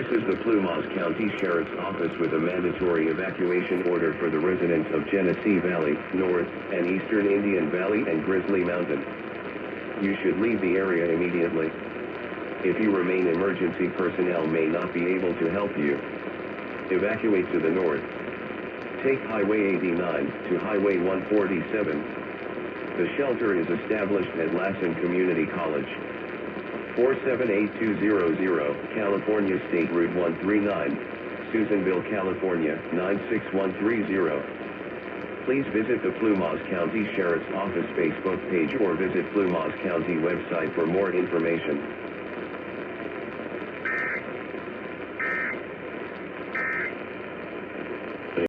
This is the Plumas County Sheriff's Office with a mandatory evacuation order for the residents of Genesee Valley, North, and Eastern Indian Valley and Grizzly Mountain. You should leave the area immediately. If you remain, emergency personnel may not be able to help you. Evacuate to the north. Take Highway 89 to Highway 147. The shelter is established at Lassen Community College. 478200, California State Route 139, Susanville, California, 96130. Please visit the Plumas County Sheriff's Office Facebook page or visit Plumas County website for more information.